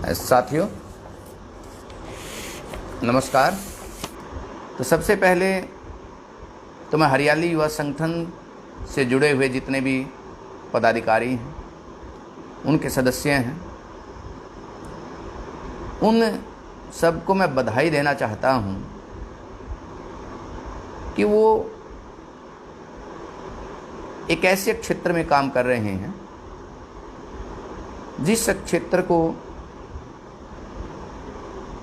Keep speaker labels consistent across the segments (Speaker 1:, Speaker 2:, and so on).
Speaker 1: साथियों नमस्कार। तो सबसे पहले तो मैं हरियाली युवा संगठन से जुड़े हुए जितने भी पदाधिकारी हैं, उनके सदस्य हैं, उन सबको मैं बधाई देना चाहता हूं कि वो एक ऐसे क्षेत्र में काम कर रहे हैं जिस क्षेत्र को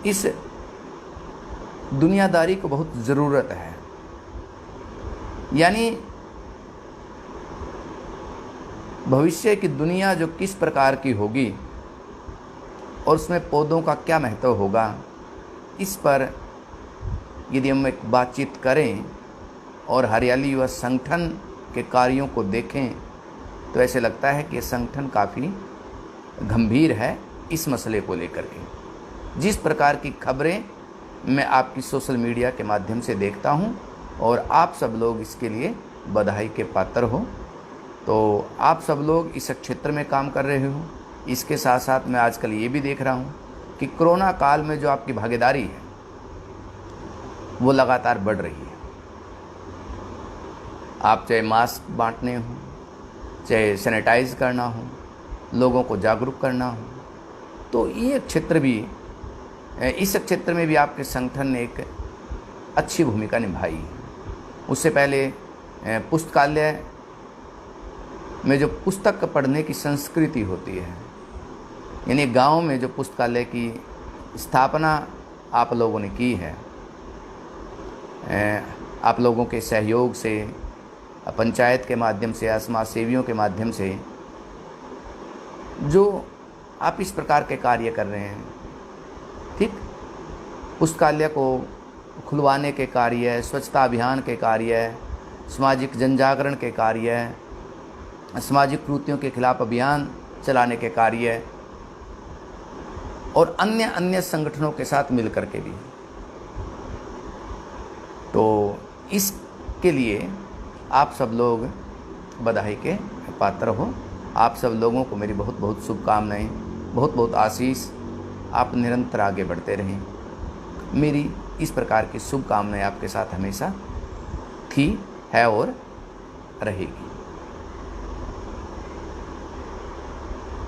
Speaker 1: इस दुनियादारी को बहुत ज़रूरत है। यानी भविष्य की दुनिया जो किस प्रकार की होगी और उसमें पौधों का क्या महत्व होगा, इस पर यदि हम एक बातचीत करें और हरियाली युवा संगठन के कार्यों को देखें तो ऐसे लगता है कि ये संगठन काफ़ी गंभीर है इस मसले को लेकर के। जिस प्रकार की खबरें मैं आपकी सोशल मीडिया के माध्यम से देखता हूं और आप सब लोग इसके लिए बधाई के पात्र हो, तो आप सब लोग इस क्षेत्र में काम कर रहे हो। इसके साथ साथ मैं आजकल ये भी देख रहा हूं कि कोरोना काल में जो आपकी भागीदारी है वो लगातार बढ़ रही है। आप चाहे मास्क बांटने हो, चाहे सैनिटाइज करना हो, लोगों को जागरूक करना हो, तो ये क्षेत्र भी, इस क्षेत्र में भी आपके संगठन ने एक अच्छी भूमिका निभाई है। उससे पहले पुस्तकालय में जो पुस्तक पढ़ने की संस्कृति होती है, यानी गांव में जो पुस्तकालय की स्थापना आप लोगों ने की है, आप लोगों के सहयोग से, पंचायत के माध्यम से, समाज सेवियों के माध्यम से जो आप इस प्रकार के कार्य कर रहे हैं, ठीक, पुस्तकालय को खुलवाने के कार्य, स्वच्छता अभियान के कार्य, सामाजिक जनजागरण के कार्य, सामाजिक कुरीतियों के खिलाफ अभियान चलाने के कार्य और अन्य अन्य संगठनों के साथ मिलकर के भी, तो इसके लिए आप सब लोग बधाई के पात्र हो। आप सब लोगों को मेरी बहुत बहुत शुभकामनाएं, बहुत बहुत आशीष। आप निरंतर आगे बढ़ते रहें। मेरी इस प्रकार की शुभकामनाएं आपके साथ हमेशा थी, है और रहेगी।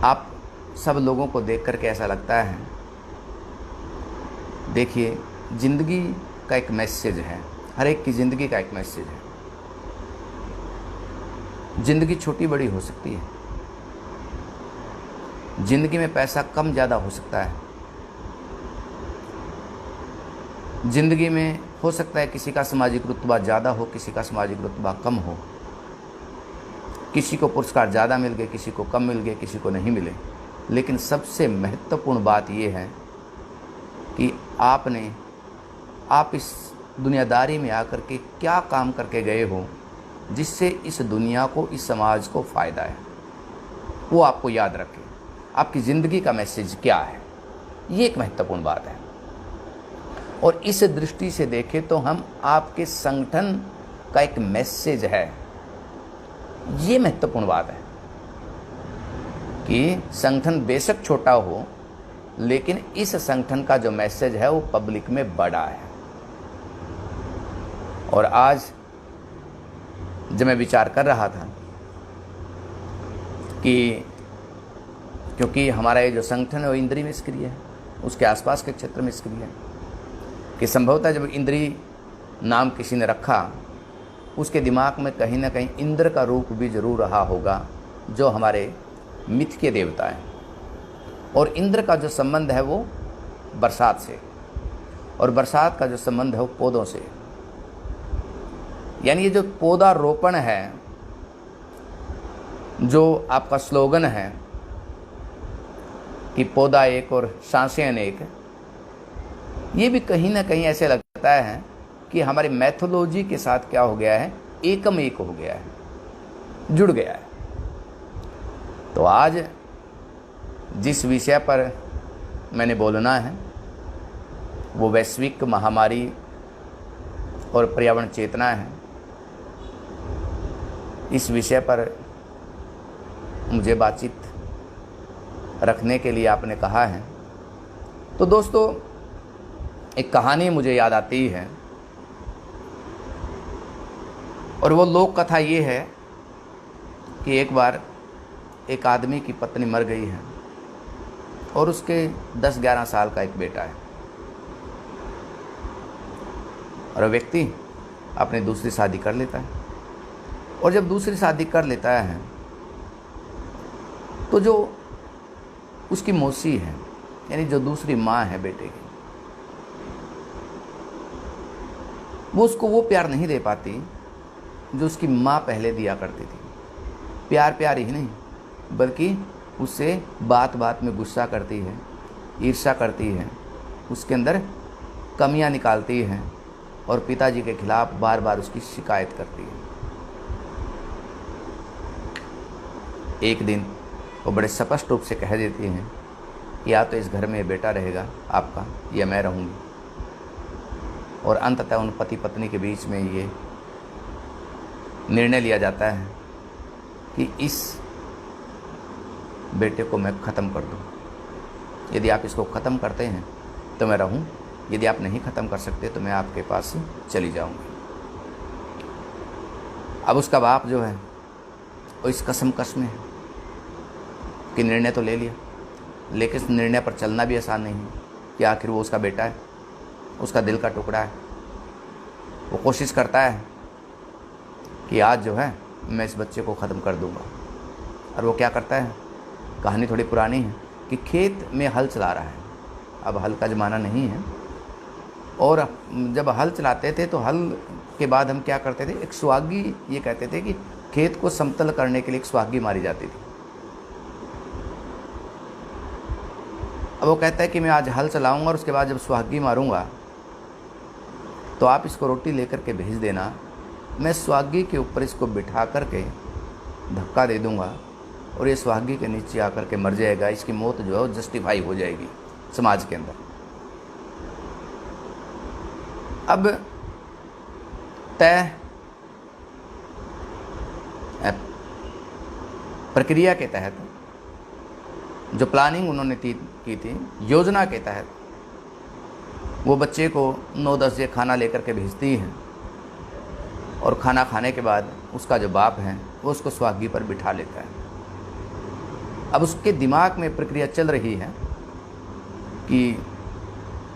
Speaker 1: आप सब लोगों को देख करके ऐसा लगता है, देखिए, ज़िंदगी का एक मैसेज है, हर एक की ज़िंदगी का एक मैसेज है। ज़िंदगी छोटी बड़ी हो सकती है, ज़िंदगी में पैसा कम ज़्यादा हो सकता है, ज़िंदगी में हो सकता है किसी का सामाजिक रुतबा ज़्यादा हो, किसी का सामाजिक रुतबा कम हो, किसी को पुरस्कार ज़्यादा मिल गए, किसी को कम मिल गए, किसी को नहीं मिले। लेकिन सबसे महत्वपूर्ण बात यह है कि आप इस दुनियादारी में आकर के क्या काम करके गए हो जिससे इस दुनिया को, इस समाज को फ़ायदा है, वो आपको याद रखें। आपकी ज़िंदगी का मैसेज क्या है, ये एक महत्वपूर्ण बात है। और इस दृष्टि से देखें तो हम आपके संगठन का एक मैसेज है, ये महत्वपूर्ण बात है कि संगठन बेशक छोटा हो, लेकिन इस संगठन का जो मैसेज है वो पब्लिक में बड़ा है। और आज जब मैं विचार कर रहा था कि क्योंकि हमारा ये जो संगठन है वो इंद्री में सक्रिय है, उसके आसपास के क्षेत्र में सक्रिय है, कि संभवतः जब इंद्री नाम किसी ने रखा, उसके दिमाग में कहीं ना कहीं इंद्र का रूप भी जरूर रहा होगा, जो हमारे मिथ के देवता हैं। और इंद्र का जो संबंध है वो बरसात से, और बरसात का जो संबंध है वो पौधों से। यानी ये जो पौधा रोपण है, जो आपका स्लोगन है कि पौधा एक और सांसें अनेक, ये भी कहीं ना कहीं ऐसे लगता है कि हमारी मैथोलॉजी के साथ क्या हो गया है, एकम एक हो गया है, जुड़ गया है। तो आज जिस विषय पर मैंने बोलना है वो वैश्विक महामारी और पर्यावरण चेतना है। इस विषय पर मुझे बातचीत रखने के लिए आपने कहा है, तो दोस्तों, एक कहानी मुझे याद आती है, और वो लोक कथा ये है कि एक बार एक आदमी की पत्नी मर गई है और उसके 10-11 साल का एक बेटा है, और व्यक्ति अपनी दूसरी शादी कर लेता है। और जब दूसरी शादी कर लेता है तो जो उसकी मौसी है, यानी जो दूसरी माँ है बेटे की, वो उसको वो प्यार नहीं दे पाती जो उसकी माँ पहले दिया करती थी। प्यार प्यार ही नहीं, बल्कि उससे बात बात में गुस्सा करती है, ईर्ष्या करती है, उसके अंदर कमियां निकालती है और पिताजी के खिलाफ बार बार उसकी शिकायत करती है। एक दिन वो बड़े स्पष्ट रूप से कह देती हैं कि या तो इस घर में बेटा रहेगा आपका, या मैं रहूँगी। और अंततः उन पति पत्नी के बीच में ये निर्णय लिया जाता है कि इस बेटे को मैं ख़त्म कर दूँ। यदि आप इसको ख़त्म करते हैं तो मैं रहूँ, यदि आप नहीं ख़त्म कर सकते तो मैं आपके पास चली जाऊँगी। अब उसका बाप जो है वो इस कशमकश में है कि निर्णय तो ले लिया, लेकिन इस निर्णय पर चलना भी आसान नहीं है कि आखिर वो उसका बेटा है, उसका दिल का टुकड़ा है। वो कोशिश करता है कि आज जो है मैं इस बच्चे को ख़त्म कर दूंगा। और वो क्या करता है, कहानी थोड़ी पुरानी है कि खेत में हल चला रहा है। अब हल का ज़माना नहीं है, और जब हल चलाते थे तो हल के बाद हम क्या करते थे, एक सुहागी, ये कहते थे कि खेत को समतल करने के लिए एक सुहागी मारी जाती थी। अब वो कहता है कि मैं आज हल चलाऊंगा और उसके बाद जब सुहागी मारूंगा तो आप इसको रोटी लेकर के भेज देना, मैं सुहागी के ऊपर इसको बिठा करके धक्का दे दूंगा और ये सुहागी के नीचे आकर के मर जाएगा। इसकी मौत जो है वो जस्टिफाई हो जाएगी समाज के अंदर। अब तय प्रक्रिया के तहत, जो प्लानिंग उन्होंने की थी, योजना के तहत, वो बच्चे को 9-10 बजे खाना लेकर के भेजती है। और खाना खाने के बाद उसका जो बाप है वो उसको सुहागी पर बिठा लेता है। अब उसके दिमाग में प्रक्रिया चल रही है कि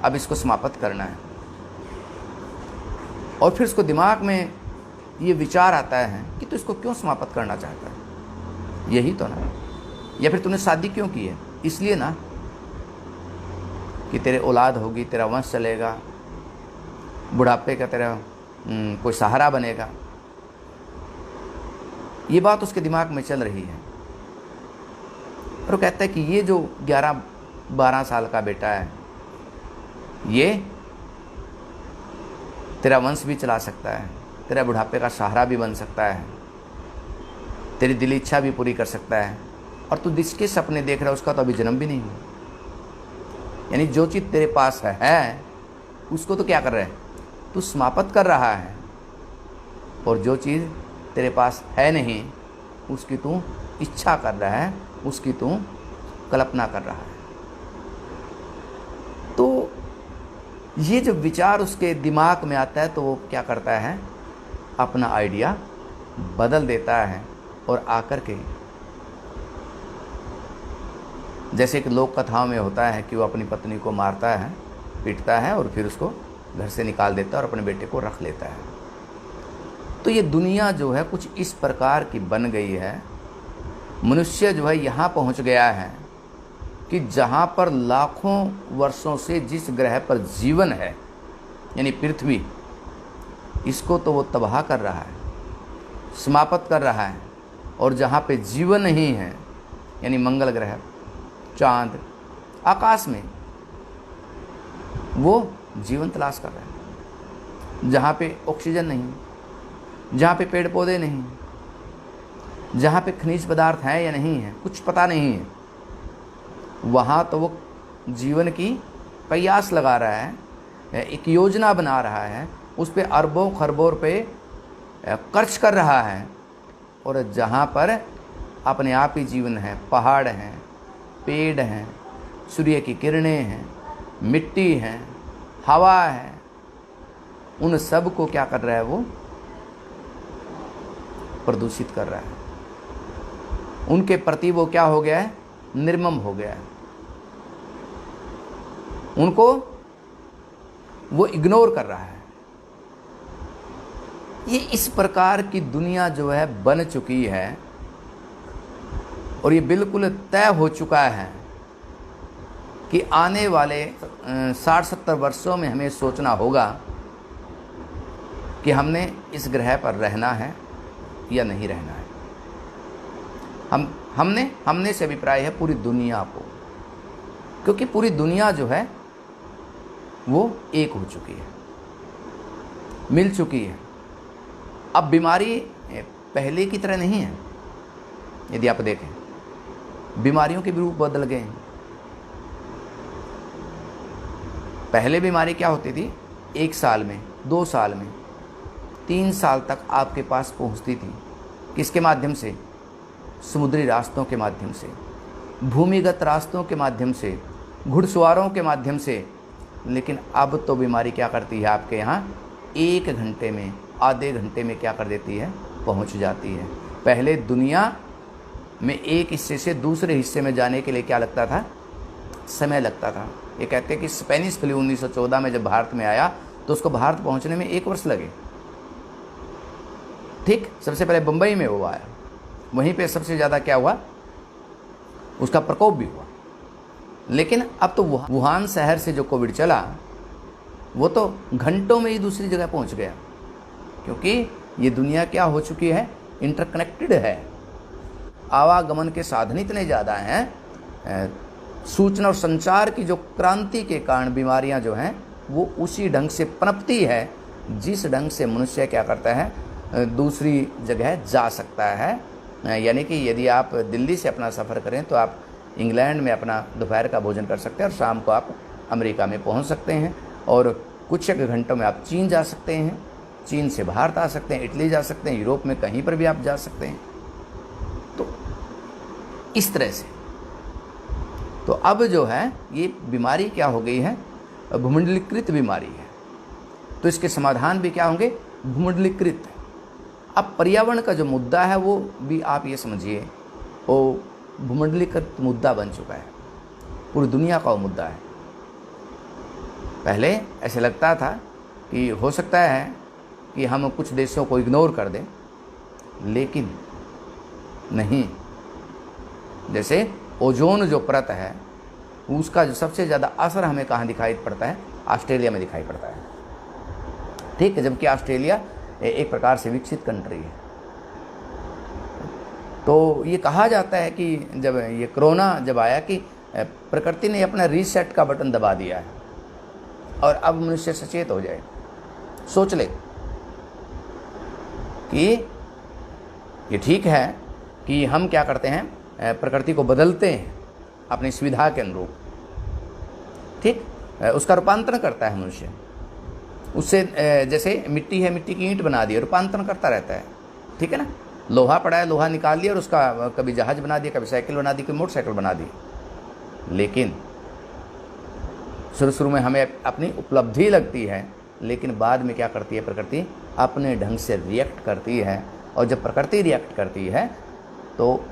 Speaker 1: अब इसको समाप्त करना है। और फिर उसको दिमाग में ये विचार आता है कि तू इसको क्यों समाप्त करना चाहता है, यही तो ना, या फिर तूने शादी क्यों की है, इसलिए ना कि तेरे औलाद होगी, तेरा वंश चलेगा, बुढ़ापे का तेरा कोई सहारा बनेगा। ये बात उसके दिमाग में चल रही है। और वो कहता है कि ये जो 11-12 साल का बेटा है, ये तेरा वंश भी चला सकता है, तेरा बुढ़ापे का सहारा भी बन सकता है, तेरी दिली इच्छा भी पूरी कर सकता है। और तू जिसके सपने देख रहा है उसका तो अभी जन्म भी नहीं हुआ। यानी जो चीज़ तेरे पास है उसको तो क्या कर रहा है, तू समाप्त कर रहा है, और जो चीज़ तेरे पास है नहीं उसकी तू इच्छा कर रहा है, उसकी तू कल्पना कर रहा है। तो ये जो विचार उसके दिमाग में आता है तो वो क्या करता है, अपना आइडिया बदल देता है और आकर के, जैसे कि लोक कथाओं में होता है कि वो अपनी पत्नी को मारता है, पीटता है और फिर उसको घर से निकाल देता है और अपने बेटे को रख लेता है। तो ये दुनिया जो है कुछ इस प्रकार की बन गई है, मनुष्य जो है यहाँ पहुँच गया है कि जहाँ पर लाखों वर्षों से जिस ग्रह पर जीवन है, यानी पृथ्वी, इसको तो वो तबाह कर रहा है, समाप्त कर रहा है। और जहाँ पे जीवन नहीं है, यानी मंगल ग्रह, चांद, आकाश में वो जीवन तलाश कर रहा है। जहाँ पे ऑक्सीजन नहीं, जहाँ पे पेड़ पौधे नहीं, जहाँ पे खनिज पदार्थ हैं या नहीं है, कुछ पता नहीं है, वहाँ तो वो जीवन की कयास लगा रहा है, एक योजना बना रहा है, उस पर अरबों खरबों रुपए खर्च कर रहा है। और जहाँ पर अपने आप ही जीवन है, पहाड़ हैं, पेड़ हैं, सूर्य की किरणें हैं, मिट्टी है, हवा है, उन सब को क्या कर रहा है? वो प्रदूषित कर रहा है। उनके प्रति वो क्या हो गया है? निर्मम हो गया है। उनको वो इग्नोर कर रहा है। ये इस प्रकार की दुनिया जो है बन चुकी है और ये बिल्कुल तय हो चुका है कि आने वाले 60-70 वर्षों में हमें सोचना होगा कि हमने इस ग्रह पर रहना है या नहीं रहना है। हमने से अभिप्राय है पूरी दुनिया को, क्योंकि पूरी दुनिया जो है वो एक हो चुकी है, मिल चुकी है। अब बीमारी पहले की तरह नहीं है। यदि आप देखें, बीमारियों के भी रूप बदल गए हैं। पहले बीमारी क्या होती थी? 1 साल में, 2 साल में, 3 साल तक आपके पास पहुंचती थी। किसके माध्यम से? समुद्री रास्तों के माध्यम से, भूमिगत रास्तों के माध्यम से, घुड़सवारों के माध्यम से। लेकिन अब तो बीमारी क्या करती है? आपके यहाँ 1 घंटे में, आधे घंटे में क्या कर देती है? पहुंच जाती है। पहले दुनिया में एक हिस्से से दूसरे हिस्से में जाने के लिए क्या लगता था? समय लगता था। ये कहते हैं कि स्पेनिश फ्लू 1914 में जब भारत में आया तो उसको भारत पहुंचने में 1 वर्ष लगे। ठीक, सबसे पहले बंबई में वो आया, वहीं पे सबसे ज़्यादा क्या हुआ? उसका प्रकोप भी हुआ। लेकिन अब तो वुहान शहर से जो कोविड चला वो तो घंटों में ही दूसरी जगह पहुंच गया, क्योंकि ये दुनिया क्या हो चुकी है? इंटरकनेक्टेड है। आवागमन के साधन इतने ज़्यादा हैं, सूचना और संचार की जो क्रांति के कारण बीमारियां जो हैं वो उसी ढंग से पनपती है जिस ढंग से मनुष्य क्या करता है? दूसरी जगह जा सकता है। यानी कि यदि आप दिल्ली से अपना सफ़र करें तो आप इंग्लैंड में अपना दोपहर का भोजन कर सकते हैं और शाम को आप अमेरिका में पहुंच सकते हैं, और कुछ एक घंटों में आप चीन जा सकते हैं, चीन से भारत आ सकते हैं, इटली जा सकते हैं, यूरोप में कहीं पर भी आप जा सकते हैं। तो इस तरह से तो अब जो है ये बीमारी क्या हो गई है? भूमंडलीकृत बीमारी है। तो इसके समाधान भी क्या होंगे? भूमंडलीकृत। अब पर्यावरण का जो मुद्दा है वो भी आप ये समझिए वो भूमंडलीकृत मुद्दा बन चुका है। पूरी दुनिया का वो मुद्दा है। पहले ऐसे लगता था कि हो सकता है कि हम कुछ देशों को इग्नोर कर दें, लेकिन नहीं। जैसे ओजोन जो परत है उसका जो सबसे ज़्यादा असर हमें कहाँ दिखाई पड़ता है? ऑस्ट्रेलिया में दिखाई पड़ता है। ठीक है, जबकि ऑस्ट्रेलिया एक प्रकार से विकसित कंट्री है। तो ये कहा जाता है कि जब ये कोरोना जब आया कि प्रकृति ने अपना रीसेट का बटन दबा दिया है और अब मनुष्य सचेत हो जाए। सोच ले कि ये ठीक है कि हम क्या करते हैं? प्रकृति को बदलते हैं अपनी सुविधा के अनुरूप। ठीक, उसका रूपांतरण करता है मनुष्य। उससे जैसे मिट्टी है, मिट्टी की ईंट बना दी, रूपांतरण करता रहता है। ठीक है ना? लोहा पड़ा है, लोहा निकाल लिया और उसका कभी जहाज बना दिया, कभी साइकिल बना दी, कभी मोटरसाइकिल बना दी। लेकिन शुरू में हमें अपनी उपलब्धि लगती है, लेकिन बाद में क्या करती है प्रकृति? अपने ढंग से रिएक्ट करती है। और जब प्रकृति रिएक्ट करती है तो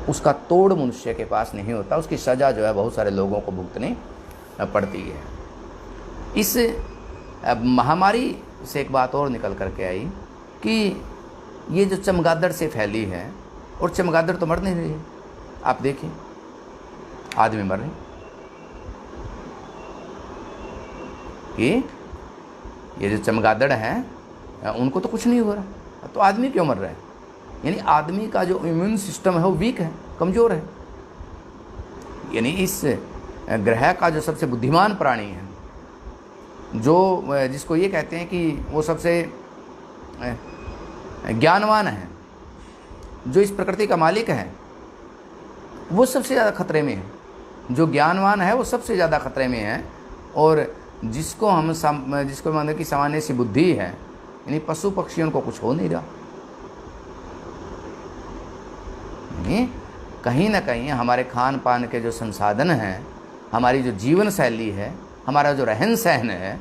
Speaker 1: उसका तोड़ मनुष्य के पास नहीं होता। उसकी सज़ा जो है बहुत सारे लोगों को भुगतनी पड़ती है। इस महामारी से एक बात और निकल करके आई कि ये जो चमगादड़ से फैली है, और चमगादड़ तो मर नहीं रही है। आप देखिए, आदमी मर रहे कि ये जो चमगादड़ हैं उनको तो कुछ नहीं हो रहा, तो आदमी क्यों मर रहा है? यानी आदमी का जो इम्यून सिस्टम है वो वीक है, कमज़ोर है। यानी इस ग्रह का जो सबसे बुद्धिमान प्राणी है, जो जिसको ये कहते हैं कि वो सबसे ज्ञानवान है, जो इस प्रकृति का मालिक है, वो सबसे ज़्यादा खतरे में है। जो ज्ञानवान है वो सबसे ज़्यादा खतरे में है। और जिसको माने कि सामान्य सी बुद्धि है, यानी पशु पक्षियों को कुछ हो नहीं रहा। कहीं ना कहीं हमारे खान पान के जो संसाधन हैं हमारी जो जीवन शैली है, हमारा जो रहन सहन है,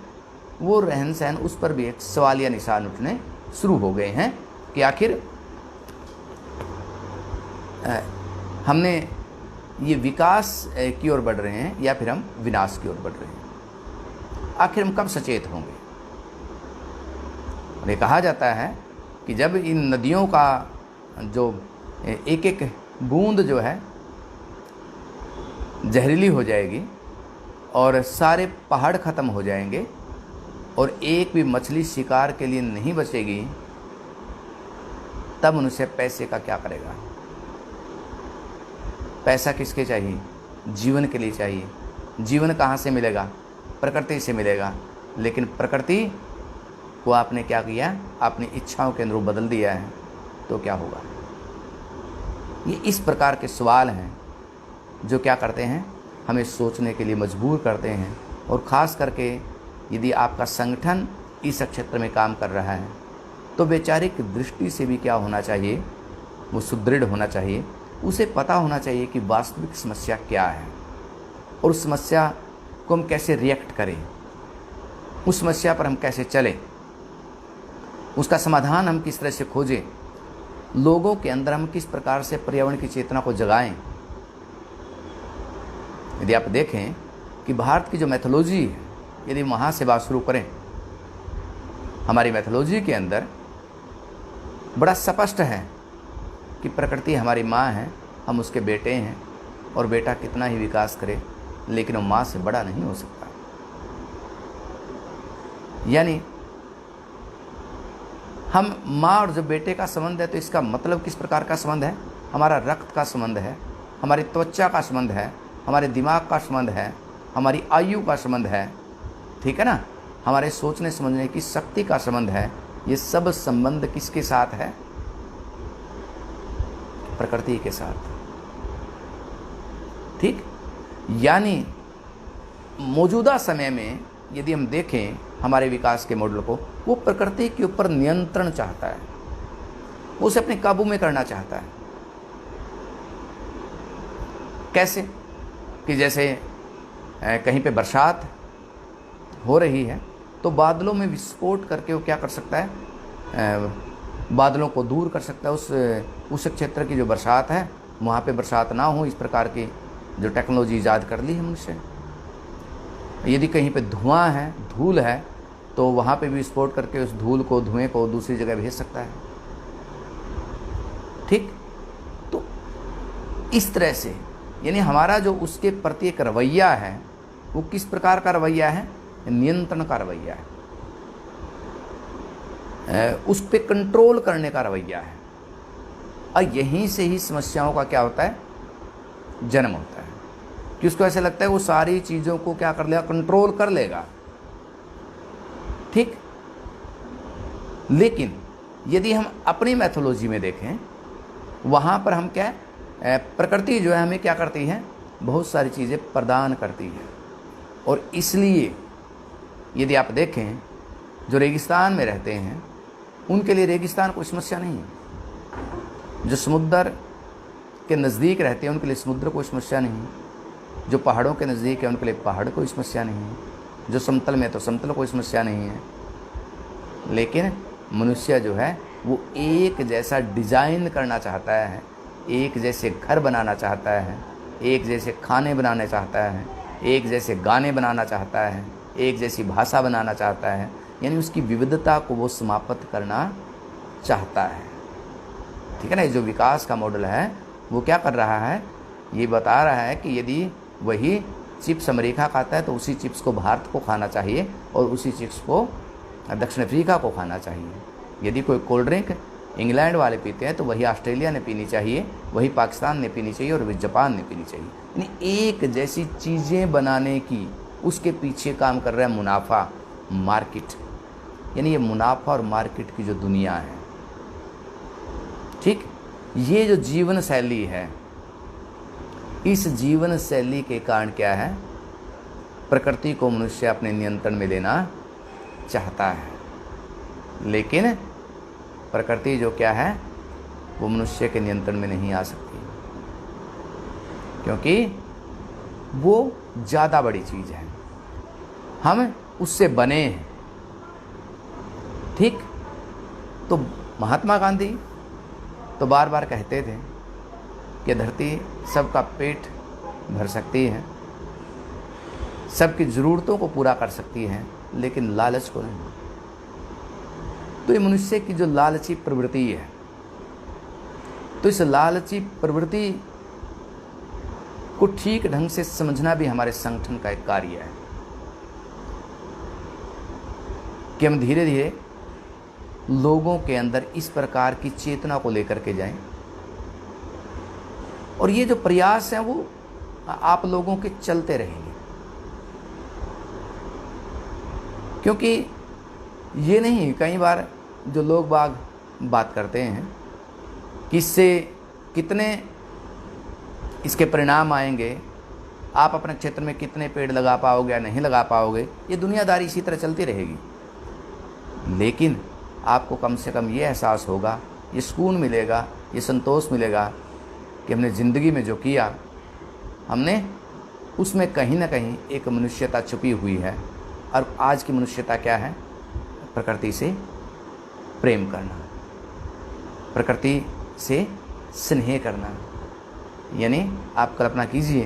Speaker 1: वो रहन सहन, उस पर भी एक सवालिया निशान उठने शुरू हो गए हैं कि आखिर हमने ये विकास की ओर बढ़ रहे हैं या फिर हम विनाश की ओर बढ़ रहे हैं। आखिर हम कब सचेत होंगे? और ये कहा जाता है कि जब इन नदियों का जो एक एक बूंद जो है जहरीली हो जाएगी और सारे पहाड़ ख़त्म हो जाएंगे और एक भी मछली शिकार के लिए नहीं बचेगी, तब मनुष्य पैसे का क्या करेगा? पैसा किसके चाहिए? जीवन के लिए चाहिए। जीवन कहाँ से मिलेगा? प्रकृति से मिलेगा। लेकिन प्रकृति को आपने क्या किया? अपनी इच्छाओं के अनुरूप बदल दिया है, तो क्या होगा? ये इस प्रकार के सवाल हैं जो क्या करते हैं, हमें सोचने के लिए मजबूर करते हैं। और ख़ास करके यदि आपका संगठन इस क्षेत्र में काम कर रहा है तो वैचारिक दृष्टि से भी क्या होना चाहिए? वो सुदृढ़ होना चाहिए। उसे पता होना चाहिए कि वास्तविक समस्या क्या है और उस समस्या को हम कैसे रिएक्ट करें, उस समस्या पर हम कैसे चलें, उसका समाधान हम किस तरह से खोजें, लोगों के अंदर हम किस प्रकार से पर्यावरण की चेतना को जगाएं। यदि आप देखें कि भारत की जो मैथोलॉजी है, यदि वहाँ से बात शुरू करें, हमारी मैथोलॉजी के अंदर बड़ा स्पष्ट है कि प्रकृति हमारी माँ है, हम उसके बेटे हैं, और बेटा कितना ही विकास करे लेकिन वो माँ से बड़ा नहीं हो सकता। यानी हम माँ और जो बेटे का संबंध है, तो इसका मतलब किस प्रकार का संबंध है? हमारा रक्त का संबंध है, हमारी त्वचा का संबंध है, हमारे दिमाग का संबंध है, हमारी आयु का संबंध है, ठीक है ना, हमारे सोचने समझने की शक्ति का संबंध है। ये सब संबंध किसके साथ है? प्रकृति के साथ। ठीक, यानी मौजूदा समय में यदि हम देखें हमारे विकास के मॉडल को, वो प्रकृति के ऊपर नियंत्रण चाहता है, वो उसे अपने काबू में करना चाहता है। कैसे? कि जैसे कहीं पे बरसात हो रही है तो बादलों में विस्फोट करके वो क्या कर सकता है? बादलों को दूर कर सकता है। उस क्षेत्र की जो बरसात है वहाँ पे बरसात ना हो, इस प्रकार की जो टेक्नोलॉजी ईजाद कर ली है मनुष्य। यदि कहीं पे धुआं है, धूल है, तो वहाँ पे भी विस्फोट करके उस धूल को, धुएं को दूसरी जगह भेज सकता है। ठीक, तो इस तरह से यानी हमारा जो उसके प्रति एक रवैया है, वो किस प्रकार का रवैया है? नियंत्रण का रवैया है, उस पर कंट्रोल करने का रवैया है। और यहीं से ही समस्याओं का क्या होता है? जन्म होता है कि उसको ऐसे लगता है वो सारी चीज़ों को क्या कर लेगा? कंट्रोल कर लेगा। ठीक, लेकिन यदि हम अपनी मैथोलॉजी में देखें, वहाँ पर हम क्या, प्रकृति जो है हमें क्या करती है? बहुत सारी चीज़ें प्रदान करती है। और इसलिए यदि आप देखें जो रेगिस्तान में रहते हैं, उनके लिए रेगिस्तान कोई समस्या नहीं है। जो समुद्र के नज़दीक रहते हैं उनके लिए समुद्र कोई समस्या नहीं है। जो पहाड़ों के नज़दीक है उनके लिए पहाड़ कोई समस्या नहीं है। जो समतल में तो समतल कोई समस्या नहीं है। लेकिन मनुष्य जो है वो एक जैसा डिज़ाइन करना चाहता है, एक जैसे घर बनाना चाहता है, एक जैसे खाने बनाना चाहता है, एक जैसे गाने बनाना चाहता है, एक जैसी भाषा बनाना चाहता है। यानी उसकी विविधता को वो समाप्त करना चाहता है। ठीक है ना? जो विकास का मॉडल है वो क्या कर रहा है? ये बता रहा है कि यदि वही चिप्स अमेरिका खाता है तो उसी चिप्स को भारत को खाना चाहिए और उसी चिप्स को दक्षिण अफ्रीका को खाना चाहिए। यदि कोई कोल्ड ड्रिंक इंग्लैंड वाले पीते हैं तो वही ऑस्ट्रेलिया ने पीनी चाहिए, वही पाकिस्तान ने पीनी चाहिए और वही जापान ने पीनी चाहिए। यानी एक जैसी चीज़ें बनाने की उसके पीछे काम कर रहा है मुनाफा, मार्केट। यानी ये मुनाफा और मार्केट की जो दुनिया है, ठीक, ये जो जीवन शैली है, इस जीवन शैली के कारण क्या है? प्रकृति को मनुष्य अपने नियंत्रण में लेना चाहता है, लेकिन प्रकृति जो क्या है वो मनुष्य के नियंत्रण में नहीं आ सकती, क्योंकि वो ज़्यादा बड़ी चीज़ है, हम उससे बने हैं। ठीक, तो महात्मा गांधी तो बार बार कहते थे कि धरती सबका पेट भर सकती है, सबकी ज़रूरतों को पूरा कर सकती है, लेकिन लालच को नहीं। तो ये मनुष्य की जो लालची प्रवृत्ति है, तो इस लालची प्रवृत्ति को ठीक ढंग से समझना भी हमारे संगठन का एक कार्य है कि हम धीरे धीरे लोगों के अंदर इस प्रकार की चेतना को लेकर के जाएं। और ये जो प्रयास हैं वो आप लोगों के चलते रहेंगे, क्योंकि ये नहीं, कई बार जो लोग बाग बात करते हैं कि इससे कितने इसके परिणाम आएंगे, आप अपने क्षेत्र में कितने पेड़ लगा पाओगे या नहीं लगा पाओगे, ये दुनियादारी इसी तरह चलती रहेगी। लेकिन आपको कम से कम ये एहसास होगा, ये सुकून मिलेगा, ये संतोष मिलेगा कि हमने ज़िंदगी में जो किया, हमने उसमें कहीं ना कहीं एक मनुष्यता छुपी हुई है। और आज की मनुष्यता क्या है? प्रकृति से प्रेम करना, प्रकृति से स्नेह करना। यानी आप कल्पना कीजिए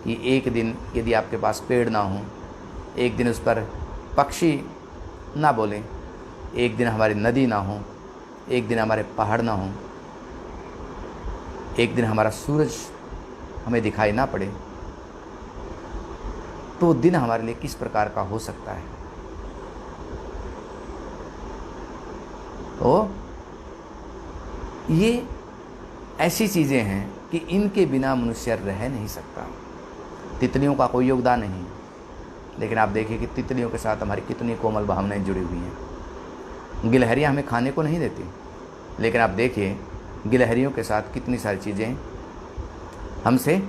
Speaker 1: कि एक दिन यदि आपके पास पेड़ ना हो, एक दिन उस पर पक्षी ना बोले, एक दिन हमारी नदी ना हो, एक दिन हमारे पहाड़ ना हो, एक दिन हमारा सूरज हमें दिखाई ना पड़े, तो वो दिन हमारे लिए किस प्रकार का हो सकता है। तो ये ऐसी चीज़ें हैं कि इनके बिना मनुष्य रह नहीं सकता। तितलियों का कोई योगदान नहीं, लेकिन आप देखिए कि तितलियों के साथ हमारी कितनी कोमल भावनाएं जुड़ी हुई हैं। गिलहरियाँ हमें खाने को नहीं देती, लेकिन आप देखिए गिलहरियों के साथ कितनी सारी चीज़ें हमसे,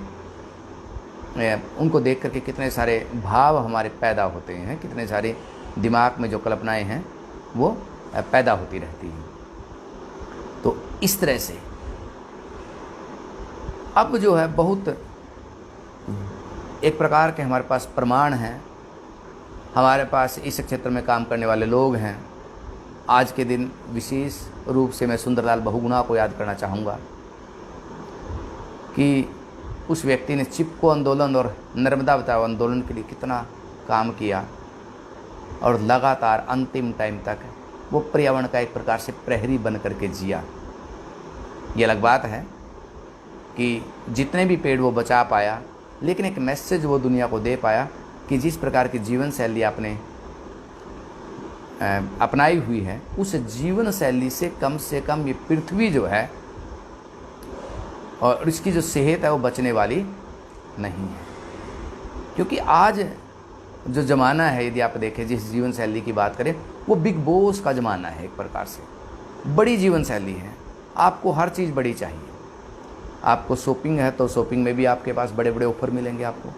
Speaker 1: उनको देख करके कितने सारे भाव हमारे पैदा होते हैं, कितने सारे दिमाग में जो कल्पनाएं हैं वो पैदा होती रहती हैं। तो इस तरह से अब जो है बहुत एक प्रकार के हमारे पास प्रमाण हैं, हमारे पास इस क्षेत्र में काम करने वाले लोग हैं। आज के दिन विशेष रूप से मैं सुंदरलाल बहुगुणा को याद करना चाहूँगा कि उस व्यक्ति ने चिपको आंदोलन और नर्मदा बचाओ आंदोलन के लिए कितना काम किया, और लगातार अंतिम टाइम तक वो पर्यावरण का एक प्रकार से प्रहरी बन करके जिया। ये अलग बात है कि जितने भी पेड़ वो बचा पाया, लेकिन एक मैसेज वो दुनिया को दे पाया कि जिस प्रकार की जीवन शैली आपने अपनाई हुई है, उस जीवन शैली से कम ये पृथ्वी जो है और इसकी जो सेहत है वो बचने वाली नहीं है। क्योंकि आज जो ज़माना है, यदि आप देखें, जिस जीवन शैली की बात करें, वो बिग बॉस का ज़माना है। एक प्रकार से बड़ी जीवन शैली है, आपको हर चीज़ बड़ी चाहिए। आपको शॉपिंग है तो शॉपिंग में भी आपके पास बड़े बड़े ऑफ़र मिलेंगे। आपको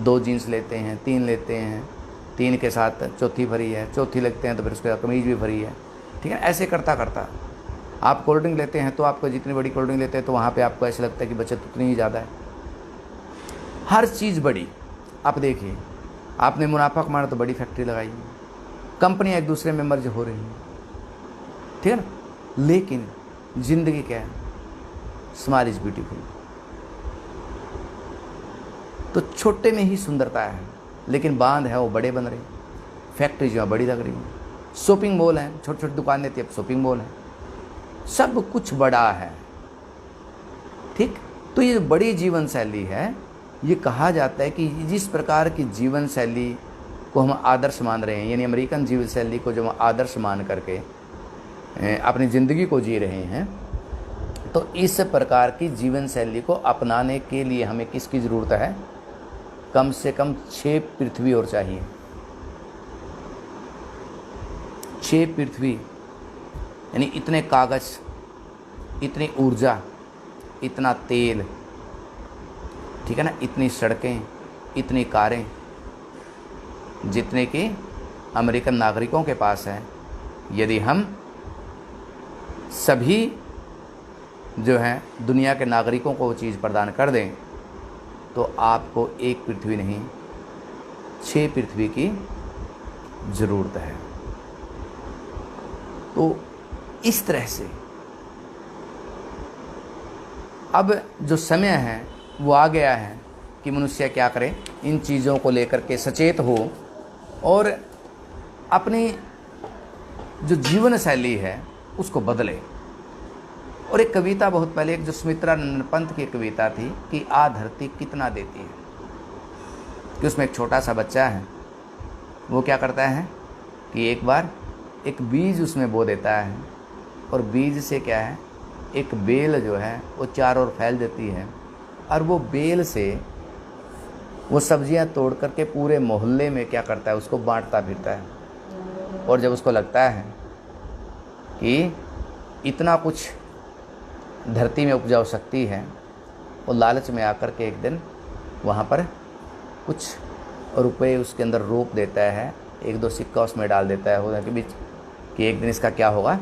Speaker 1: 2 जीन्स लेते हैं, 3 लेते हैं, 3 के साथ चौथी फ्री है, चौथी लगते हैं तो फिर उसके बाद कमीज़ भी फ्री है। ठीक है, ऐसे करता करता आप कोल्ड ड्रिंक लेते हैं तो आपको जितनी बड़ी कोल्ड ड्रिंक लेते हैं तो वहाँ पे आपको ऐसा लगता है कि बचत उतनी ही ज़्यादा है। हर चीज़ बड़ी। आप देखिए, आपने मुनाफा कमाना तो बड़ी फैक्ट्री लगाई है, कंपनियाँ एक दूसरे में मर्ज हो रही हैं, ठीक है ना। लेकिन ज़िंदगी क्या है? Smile is beautiful. तो छोटे में ही सुंदरता है, लेकिन बांध है वो बड़े बन रहे, फैक्ट्री जो है बड़ी लग रही है, शॉपिंग मॉल हैं, छोटी छोटी दुकानें थी अब शॉपिंग मॉल है, सब कुछ बड़ा है। ठीक, तो ये बड़ी जीवन शैली है। ये कहा जाता है कि जिस प्रकार की जीवन शैली को हम आदर्श मान रहे हैं, यानी अमेरिकन जीवन शैली को जो हम आदर्श मान करके अपनी ज़िंदगी को जी रहे हैं, तो इस प्रकार की जीवन शैली को अपनाने के लिए हमें किसकी ज़रूरत है? कम से कम 6 पृथ्वी और चाहिए। 6 पृथ्वी यानी इतने कागज़, इतनी ऊर्जा, इतना तेल, ठीक है ना, इतनी सड़कें, इतनी कारें, जितने कि अमेरिकन नागरिकों के पास है। यदि हम सभी जो हैं दुनिया के नागरिकों को वो चीज़ प्रदान कर दें तो आपको एक पृथ्वी नहीं 6 पृथ्वी की ज़रूरत है। तो इस तरह से अब जो समय है वो आ गया है कि मनुष्य क्या करे, इन चीज़ों को लेकर के सचेत हो और अपनी जो जीवन शैली है उसको बदले। और एक कविता बहुत पहले, एक जो सुमित्रा नंदन पंत की कविता थी कि आ धरती कितना देती है, कि उसमें एक छोटा सा बच्चा है, वो क्या करता है कि एक बार एक बीज उसमें बो देता है और बीज से क्या है, एक बेल जो है वो चारों ओर फैल देती है और वो बेल से वो सब्जियां तोड़ करके पूरे मोहल्ले में क्या करता है, उसको बांटता फिरता है। और जब उसको लगता है कि इतना कुछ धरती में उपजा सकती है, वो लालच में आकर के एक दिन वहाँ पर कुछ रुपए उसके अंदर रोप देता है, 1-2 सिक्का उसमें डाल देता है होने के बीच, कि एक दिन इसका क्या होगा,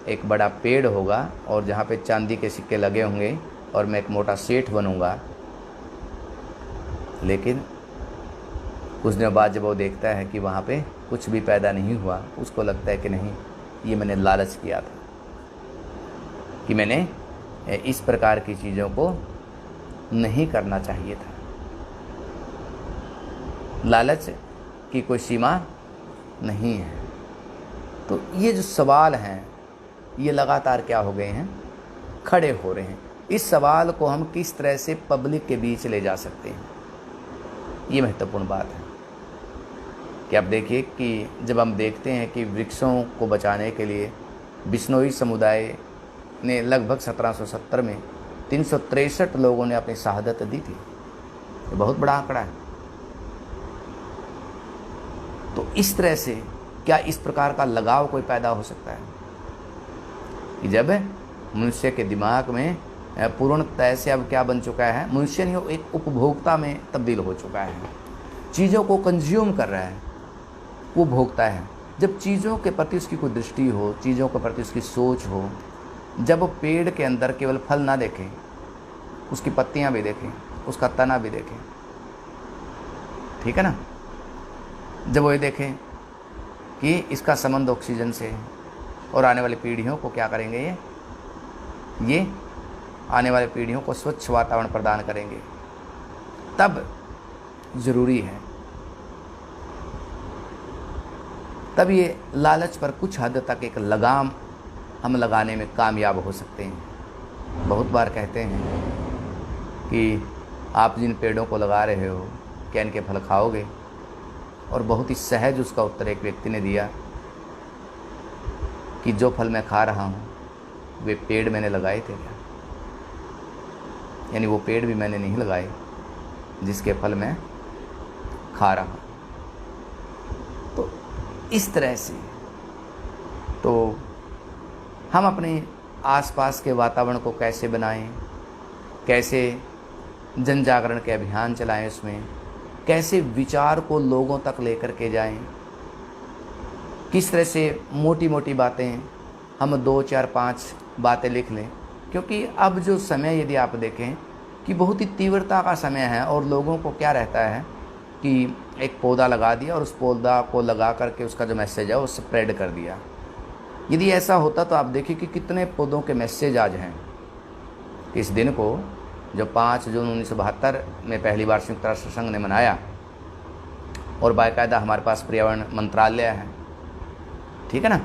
Speaker 1: एक बड़ा पेड़ होगा और जहाँ पे चांदी के सिक्के लगे होंगे और मैं एक मोटा सेठ बनूंगा। लेकिन कुछ दिनों बाद जब वो देखता है कि वहाँ पे कुछ भी पैदा नहीं हुआ, उसको लगता है कि नहीं, ये मैंने लालच किया था, कि मैंने इस प्रकार की चीज़ों को नहीं करना चाहिए था। लालच की कोई सीमा नहीं है। तो ये जो सवाल हैं ये लगातार क्या हो गए हैं, खड़े हो रहे हैं। इस सवाल को हम किस तरह से पब्लिक के बीच ले जा सकते हैं, ये महत्वपूर्ण बात है। कि आप देखिए कि जब हम देखते हैं कि वृक्षों को बचाने के लिए बिश्नोई समुदाय ने लगभग 1770 में 363 लोगों ने अपनी शहादत दी थी, ये बहुत बड़ा आंकड़ा है। तो इस तरह से क्या इस प्रकार का लगाव कोई पैदा हो सकता है कि जब मनुष्य के दिमाग में पूर्णतः से अब क्या बन चुका है, मनुष्य नहीं, एक उपभोक्ता में तब्दील हो चुका है, चीज़ों को कंज्यूम कर रहा है, वो भोगता है। जब चीज़ों के प्रति उसकी कोई दृष्टि हो, चीज़ों के प्रति उसकी सोच हो, जब पेड़ के अंदर केवल फल ना देखें, उसकी पत्तियां भी देखें, उसका तना भी देखें, ठीक है ना, जब वो ये देखें कि इसका संबंध ऑक्सीजन से है और आने वाली पीढ़ियों को क्या करेंगे, ये आने वाली पीढ़ियों को स्वच्छ वातावरण प्रदान करेंगे, तब ज़रूरी है, तब ये लालच पर कुछ हद तक एक लगाम हम लगाने में कामयाब हो सकते हैं। बहुत बार कहते हैं कि आप जिन पेड़ों को लगा रहे हो क्या इनके फल खाओगे, और बहुत ही सहज उसका उत्तर एक व्यक्ति ने दिया कि जो फल मैं खा रहा हूँ वे पेड़ मैंने लगाए थे क्या, यानी वो पेड़ भी मैंने नहीं लगाए जिसके फल मैं खा रहा हूँ। तो इस तरह से तो हम अपने आसपास के वातावरण को कैसे बनाएं, कैसे जन जागरण के अभियान चलाएं, उसमें कैसे विचार को लोगों तक लेकर के जाएं, किस तरह से मोटी मोटी बातें हम 2, 4, 5 बातें लिख लें। क्योंकि अब जो समय यदि आप देखें कि बहुत ही तीव्रता का समय है और लोगों को क्या रहता है कि एक पौधा लगा दिया और उस पौधा को लगा करके उसका जो मैसेज है वो स्प्रेड कर दिया। यदि ऐसा होता तो आप देखिए कि कितने पौधों के मैसेज आज हैं। इस दिन को जो 5 जून 1972 में पहली बार संयुक्त राष्ट्र संघ ने मनाया और बाकायदा हमारे पास पर्यावरण मंत्रालय है, ठीक है ना,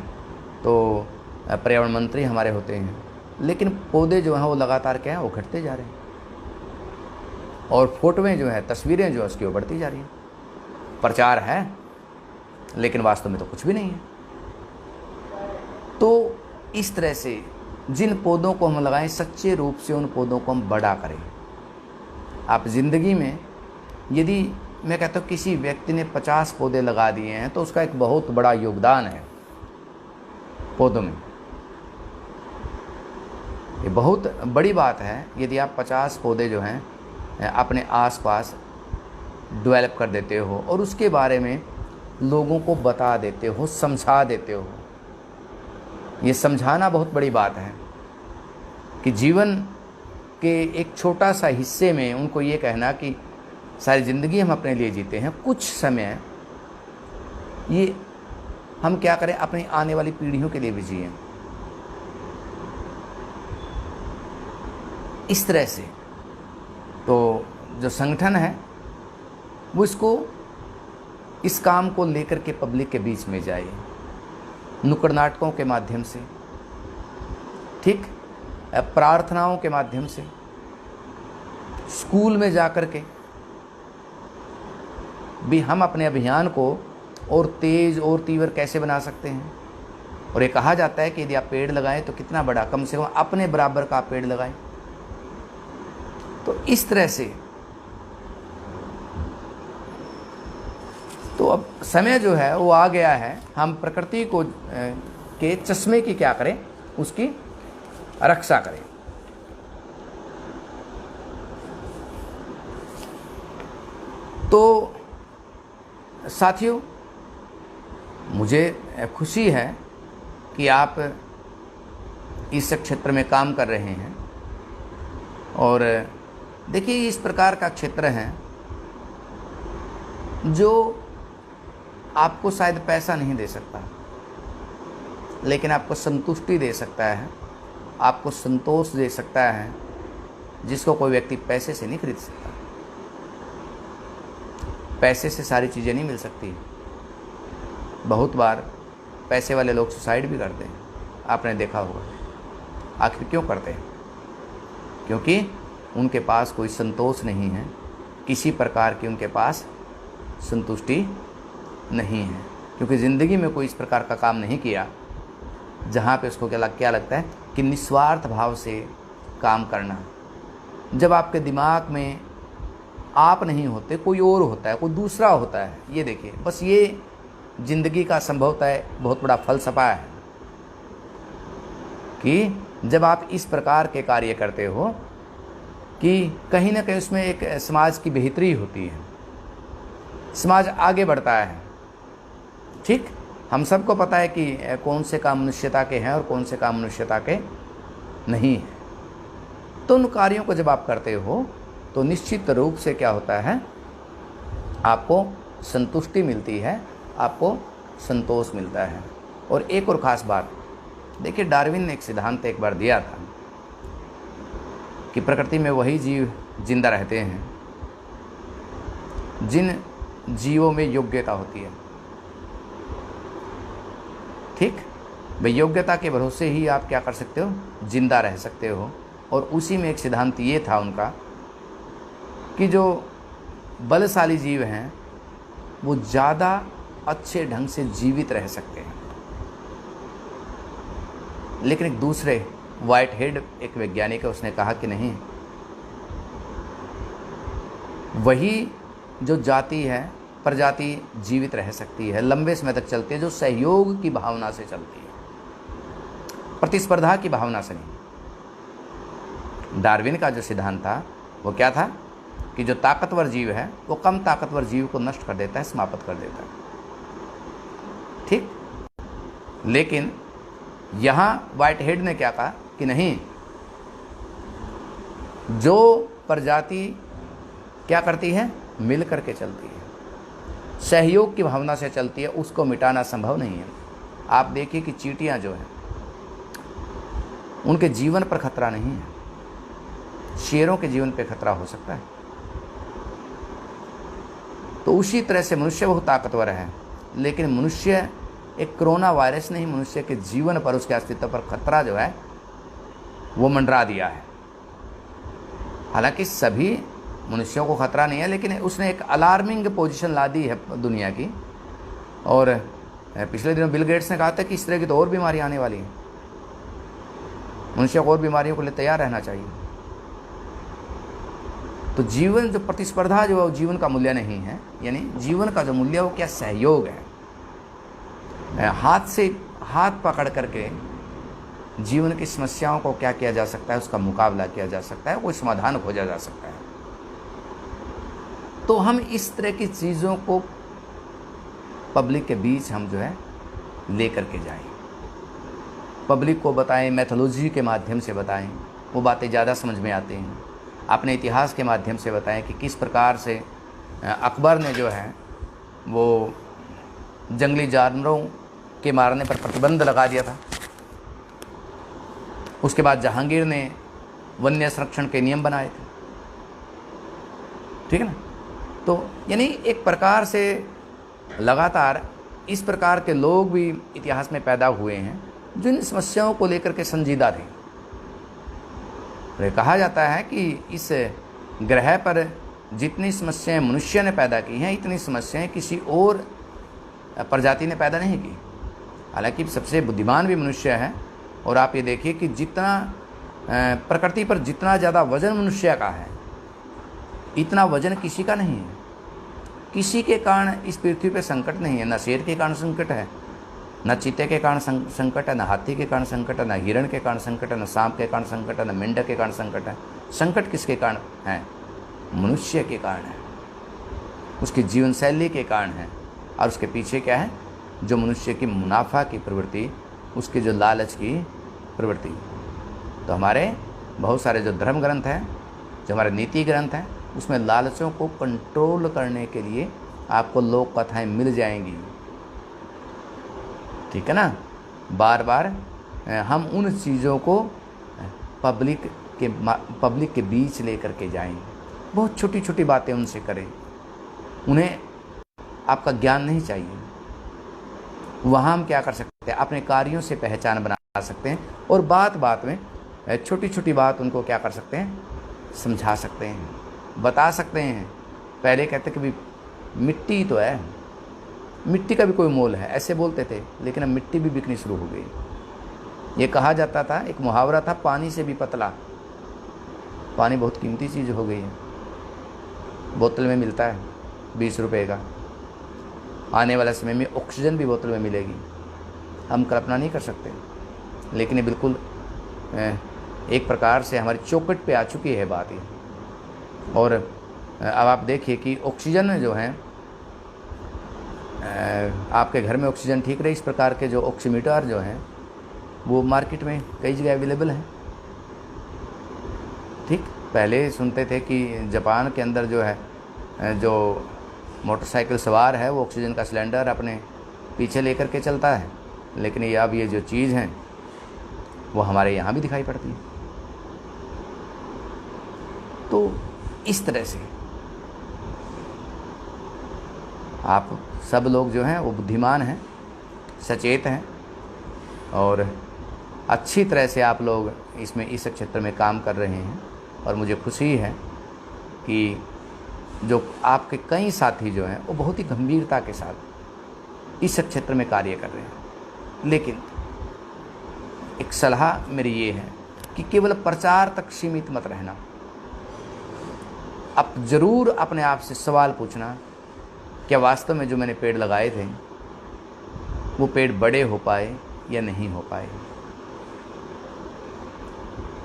Speaker 1: तो पर्यावरण मंत्री हमारे होते हैं, लेकिन पौधे जो हैं वो लगातार क्या है, वो घटते जा रहे हैं और फोटोएं जो हैं, तस्वीरें जो है उसकी वो बढ़ती जा रही हैं। प्रचार है लेकिन वास्तव में तो कुछ भी नहीं है। तो इस तरह से जिन पौधों को हम लगाएं, सच्चे रूप से उन पौधों को हम बड़ा करें। आप ज़िंदगी में यदि मैं कहता हूँ किसी व्यक्ति ने 50 पौधे लगा दिए हैं तो उसका एक बहुत बड़ा योगदान है पौधों में। ये बहुत बड़ी बात है यदि आप 50 पौधे जो हैं अपने आसपास डेवलप कर देते हो और उसके बारे में लोगों को बता देते हो, समझा देते हो। ये समझाना बहुत बड़ी बात है कि जीवन के एक छोटा सा हिस्से में उनको ये कहना कि सारी ज़िंदगी हम अपने लिए जीते हैं, कुछ समय ये हम क्या करें अपनी आने वाली पीढ़ियों के लिए भी जिएं। इस तरह से तो जो संगठन है वो इस काम को लेकर के पब्लिक के बीच में जाए, नुक्कड़ नाटकों के माध्यम से, ठीक, प्रार्थनाओं के माध्यम से, स्कूल में जाकर के भी हम अपने अभियान को और तेज़ और तीव्र कैसे बना सकते हैं। और ये कहा जाता है कि यदि आप पेड़ लगाएं तो कितना बड़ा, कम से कम अपने बराबर का आप पेड़ लगाएं। तो इस तरह से तो अब समय जो है वो आ गया है, हम प्रकृति को के चश्मे की क्या करें, उसकी रक्षा करें। तो साथियों, मुझे खुशी है कि आप इस क्षेत्र में काम कर रहे हैं। और देखिए, इस प्रकार का क्षेत्र है जो आपको शायद पैसा नहीं दे सकता, लेकिन आपको संतुष्टि दे सकता है, आपको संतोष दे सकता है, जिसको कोई व्यक्ति पैसे से नहीं खरीद सकता। पैसे से सारी चीज़ें नहीं मिल सकती। बहुत बार पैसे वाले लोग सुसाइड भी करते हैं, आपने देखा होगा। आखिर क्यों करते हैं? क्योंकि उनके पास कोई संतोष नहीं है, किसी प्रकार की उनके पास संतुष्टि नहीं है, क्योंकि ज़िंदगी में कोई इस प्रकार का काम नहीं किया जहाँ पे उसको क्या लगता है कि निस्वार्थ भाव से काम करना। जब आपके दिमाग में आप नहीं होते, कोई और होता है, कोई दूसरा होता है। ये देखिए, बस ये ज़िंदगी का संभवतः बहुत बड़ा फलसफा है कि जब आप इस प्रकार के कार्य करते हो कि कहीं ना कहीं उसमें एक समाज की बेहतरी होती है, समाज आगे बढ़ता है। ठीक, हम सबको पता है कि कौन से काम मनुष्यता के हैं और कौन से काम मनुष्यता के नहीं हैं। तो उन कार्यों को जब आप करते हो तो निश्चित रूप से क्या होता है, आपको संतुष्टि मिलती है, आपको संतोष मिलता है। और एक और ख़ास बात, देखिए, डार्विन ने एक सिद्धांत एक बार दिया था कि प्रकृति में वही जीव जिंदा रहते हैं जिन जीवों में योग्यता होती है। ठीक, भाई, योग्यता के भरोसे ही आप क्या कर सकते हो, जिंदा रह सकते हो। और उसी में एक सिद्धांत ये था उनका कि जो बलशाली जीव हैं वो ज़्यादा अच्छे ढंग से जीवित रह सकते हैं। लेकिन एक दूसरे व्हाइट हेड एक वैज्ञानिक है, उसने कहा कि नहीं, वही जो जाति है, प्रजाति जीवित रह सकती है, लंबे समय तक चलती है, जो सहयोग की भावना से चलती है, प्रतिस्पर्धा की भावना से नहीं। डार्विन का जो सिद्धांत था वो क्या था कि जो ताकतवर जीव है वो कम ताकतवर जीव को नष्ट कर देता है, समाप्त कर देता है। ठीक, लेकिन यहाँ व्हाइट हेड ने क्या कहा कि नहीं, जो प्रजाति क्या करती है, मिल करके चलती है, सहयोग की भावना से चलती है, उसको मिटाना संभव नहीं है। आप देखिए कि चींटियां जो हैं उनके जीवन पर खतरा नहीं है, शेरों के जीवन पर खतरा हो सकता है। तो उसी तरह से मनुष्य बहुत ताकतवर है, लेकिन मनुष्य एक कोरोना वायरस ने ही मनुष्य के जीवन पर, उसके अस्तित्व पर खतरा जो है वो मंडरा दिया है। हालांकि सभी मनुष्यों को खतरा नहीं है, लेकिन उसने एक अलार्मिंग पोजीशन ला दी है दुनिया की। और पिछले दिनों बिल गेट्स ने कहा था कि इस तरह की तो और बीमारियां आने वाली हैं, मनुष्य को और बीमारियों के लिए तैयार रहना चाहिए। तो जीवन जो प्रतिस्पर्धा जो है वो जीवन का मूल्य नहीं है, यानी जीवन का जो मूल्य है वो क्या, सहयोग है। हाथ से हाथ पकड़ करके जीवन की समस्याओं को क्या किया जा सकता है, उसका मुकाबला किया जा सकता है, कोई समाधान खोजा जा सकता है। तो हम इस तरह की चीज़ों को पब्लिक के बीच हम जो है ले करके जाएं, पब्लिक को बताएं, मैथोलॉजी के माध्यम से बताएं, वो बातें ज़्यादा समझ में आती हैं। अपने इतिहास के माध्यम से बताएं कि किस प्रकार से अकबर ने जो है वो जंगली जानवरों के मारने पर प्रतिबंध लगा दिया था। उसके बाद जहांगीर ने वन्य संरक्षण के नियम बनाए थे, ठीक है ना। तो यानी एक प्रकार से लगातार इस प्रकार के लोग भी इतिहास में पैदा हुए हैं जो इन समस्याओं को लेकर के संजीदा थे। कहा जाता है कि इस ग्रह पर जितनी समस्याएं मनुष्य ने पैदा की हैं, इतनी समस्याएं किसी और प्रजाति ने पैदा नहीं की। हालांकि सबसे बुद्धिमान भी मनुष्य है। और आप ये देखिए कि जितना प्रकृति पर जितना ज़्यादा वजन मनुष्य का है, इतना वजन किसी का नहीं है। किसी के कारण इस पृथ्वी पे संकट नहीं है। न शेर के कारण संकट है, न चीते के कारण संकट है, न हाथी के कारण संकट है, न हिरण के कारण संकट है, न सांप के कारण संकट है, न मेंढक के कारण संकट है। संकट किसके कारण है? मनुष्य के कारण है, उसकी जीवन शैली के कारण है। और उसके पीछे क्या है? जो मनुष्य की मुनाफा की प्रवृत्ति, उसके जो लालच की प्रवृत्ति। तो हमारे बहुत सारे जो धर्म ग्रंथ हैं, जो हमारे नीति ग्रंथ हैं, उसमें लालचों को कंट्रोल करने के लिए आपको लोक कथाएँ मिल जाएंगी, ठीक है ना। बार बार हम उन चीज़ों को पब्लिक के बीच लेकर के जाएं। बहुत छोटी छोटी बातें उनसे करें। उन्हें आपका ज्ञान नहीं चाहिए। वहाँ हम क्या कर सकते हैं? अपने कार्यों से पहचान बना सकते हैं और बात बात में छोटी छोटी बात उनको क्या कर सकते हैं? समझा सकते हैं, बता सकते हैं। पहले कहते कि भी मिट्टी तो है, मिट्टी का भी कोई मोल है, ऐसे बोलते थे। लेकिन अब मिट्टी भी बिकनी शुरू हो गई। ये कहा जाता था, एक मुहावरा था, पानी से भी पतला। पानी बहुत कीमती चीज़ हो गई है। बोतल में मिलता है 20 रुपए का। आने वाले समय में ऑक्सीजन भी बोतल में मिलेगी। हम कल्पना नहीं कर सकते, लेकिन ये बिल्कुल एक प्रकार से हमारी चौखट पे आ चुकी है बात ये। और अब आप देखिए कि ऑक्सीजन जो है, आपके घर में ऑक्सीजन ठीक रहे, इस प्रकार के जो ऑक्सीमीटर जो हैं वो मार्केट में कई जगह अवेलेबल हैं, ठीक। पहले सुनते थे कि जापान के अंदर जो है, जो मोटरसाइकिल सवार है वो ऑक्सीजन का सिलेंडर अपने पीछे लेकर के चलता है। लेकिन ये अब ये जो चीज़ हैं वो हमारे यहाँ भी दिखाई पड़ती है। तो इस तरह से आप सब लोग जो हैं वो बुद्धिमान हैं, सचेत हैं और अच्छी तरह से आप लोग इसमें इस क्षेत्र में काम कर रहे हैं। और मुझे खुशी है कि जो आपके कई साथी जो हैं वो बहुत ही गंभीरता के साथ इस क्षेत्र में कार्य कर रहे हैं। लेकिन एक सलाह मेरी ये है कि केवल प्रचार तक सीमित मत रहना। आप ज़रूर अपने आप से सवाल पूछना, क्या वास्तव में जो मैंने पेड़ लगाए थे वो पेड़ बड़े हो पाए या नहीं हो पाए।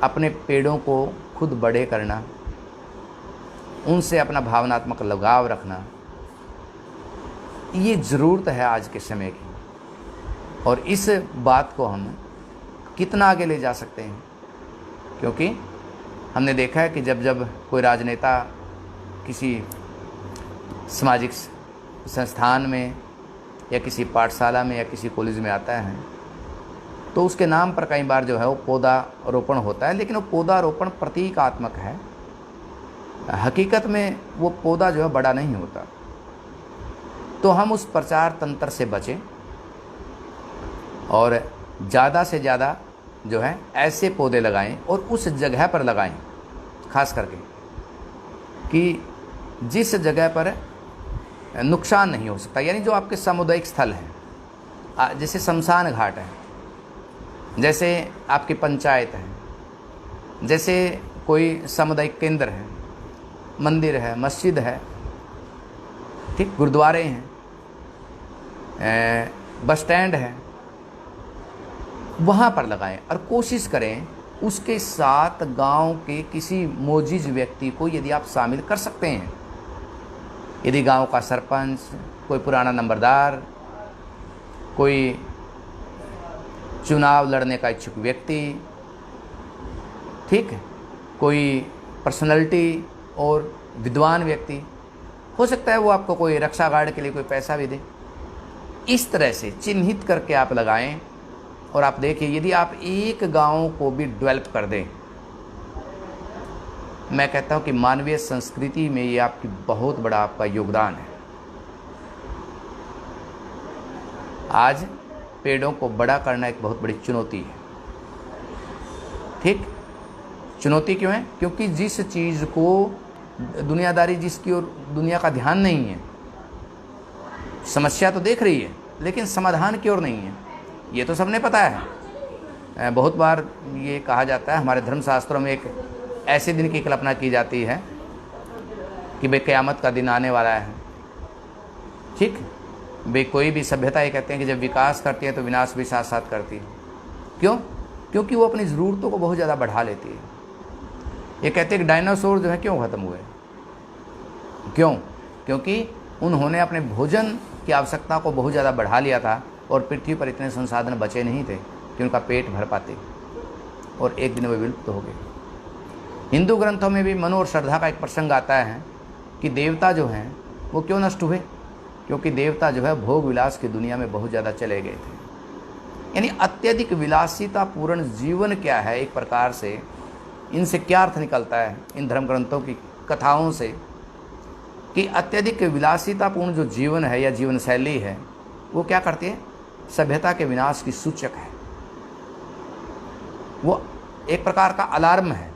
Speaker 1: अपने पेड़ों को खुद बड़े करना, उनसे अपना भावनात्मक लगाव रखना, ये ज़रूरत है आज के समय की। और इस बात को हम कितना आगे ले जा सकते हैं, क्योंकि हमने देखा है कि जब जब कोई राजनेता किसी सामाजिक संस्थान में या किसी पाठशाला में या किसी कॉलेज में आता है तो उसके नाम पर कई बार जो है वो पौधारोपण होता है। लेकिन वो पौधारोपण प्रतीकात्मक है, हकीकत में वो पौधा जो है बड़ा नहीं होता। तो हम उस प्रचार तंत्र से बचें और ज़्यादा से ज़्यादा जो है ऐसे पौधे लगाएं और उस जगह पर लगाएं, खास करके कि जिस जगह पर नुकसान नहीं हो सकता। यानी जो आपके सामुदायिक स्थल हैं, जैसे शमशान घाट है, जैसे आपकी पंचायत है, जैसे कोई सामुदायिक केंद्र है, मंदिर है, मस्जिद है, ठीक, गुरुद्वारे हैं, बस स्टैंड है, वहाँ पर लगाएं। और कोशिश करें उसके साथ गांव के किसी मोजिज व्यक्ति को यदि आप शामिल कर सकते हैं, यदि गांव का सरपंच, कोई पुराना नंबरदार, कोई चुनाव लड़ने का इच्छुक व्यक्ति, ठीक है, कोई पर्सनैलिटी और विद्वान व्यक्ति, हो सकता है वो आपको कोई रक्षा गार्ड के लिए कोई पैसा भी दे। इस तरह से चिन्हित करके आप लगाएं और आप देखिए, यदि आप एक गांव को भी डेवलप कर दें, मैं कहता हूं कि मानवीय संस्कृति में ये आपकी बहुत बड़ा आपका योगदान है। आज पेड़ों को बड़ा करना एक बहुत बड़ी चुनौती है। ठीक, चुनौती क्यों है? क्योंकि जिस चीज़ को दुनियादारी, जिसकी ओर दुनिया का ध्यान नहीं है, समस्या तो देख रही है लेकिन समाधान की ओर नहीं है, ये तो सबने पता है। बहुत बार ये कहा जाता है, हमारे धर्मशास्त्रों में एक ऐसे दिन की कल्पना की जाती है कि भाई क़यामत का दिन आने वाला है। ठीक, भाई कोई भी सभ्यता ये कहते हैं कि जब विकास करती है तो विनाश भी साथ साथ करती है। क्यों? क्योंकि वो अपनी ज़रूरतों को बहुत ज़्यादा बढ़ा लेती है। ये कहते हैं कि डायनासोर जो है क्यों ख़त्म हुए? क्यों? क्योंकि उन्होंने अपने भोजन की आवश्यकता को बहुत ज़्यादा बढ़ा लिया था और पृथ्वी पर इतने संसाधन बचे नहीं थे कि उनका पेट भर पाते, और एक दिन वे विलुप्त हो गए। हिंदू ग्रंथों में भी मन और श्रद्धा का एक प्रसंग आता है कि देवता जो हैं वो क्यों नष्ट हुए? क्योंकि देवता जो है भोग विलास की दुनिया में बहुत ज़्यादा चले गए थे। यानी अत्यधिक विलासिता पूर्ण जीवन क्या है, एक प्रकार से इनसे क्या अर्थ निकलता है इन धर्म ग्रंथों की कथाओं से, कि अत्यधिक विलासितापूर्ण जो जीवन है या जीवन शैली है वो क्या करती है? सभ्यता के विनाश की सूचक है। वो एक प्रकार का अलार्म है।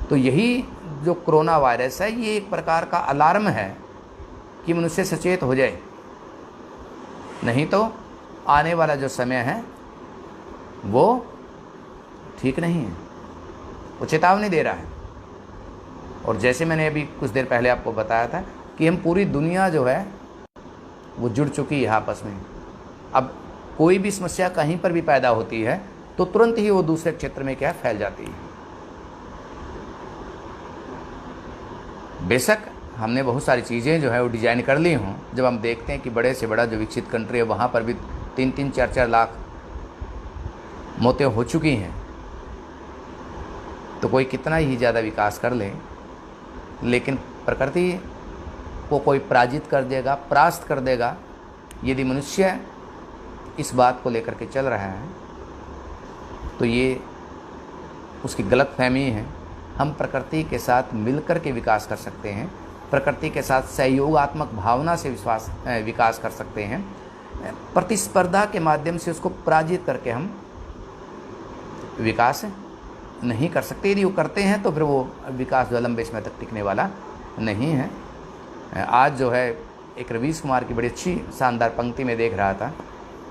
Speaker 1: तो यही जो कोरोना वायरस है ये एक प्रकार का अलार्म है कि मनुष्य सचेत हो जाए, नहीं तो आने वाला जो समय है वो ठीक नहीं है। वो चेतावनी दे रहा है। और जैसे मैंने अभी कुछ देर पहले आपको बताया था कि हम पूरी दुनिया जो है वो जुड़ चुकी है आपस में। अब कोई भी समस्या कहीं पर भी पैदा होती है तो तुरंत ही वो दूसरे क्षेत्र में क्या फैल जाती है। बेशक हमने बहुत सारी चीज़ें जो है वो डिज़ाइन कर ली हों, जब हम देखते हैं कि बड़े से बड़ा जो विकसित कंट्री है वहाँ पर भी 3-3, 4-4 लाख मौतें हो चुकी हैं, तो कोई कितना ही ज़्यादा विकास कर ले, लेकिन प्रकृति को कोई पराजित कर देगा, परास्त कर देगा। यदि मनुष्य इस बात को लेकर के चल रहा है तो ये उसकी गलतफहमी है। हम प्रकृति के साथ मिलकर के विकास कर सकते हैं, प्रकृति के साथ सहयोगात्मक भावना से विकास कर सकते हैं। प्रतिस्पर्धा के माध्यम से उसको पराजित करके हम विकास नहीं कर सकते। यदि वो करते हैं तो फिर वो विकास जो लंबे समय तक टिकने वाला नहीं है। आज जो है एक रवीश कुमार की बड़ी अच्छी शानदार पंक्ति में देख रहा था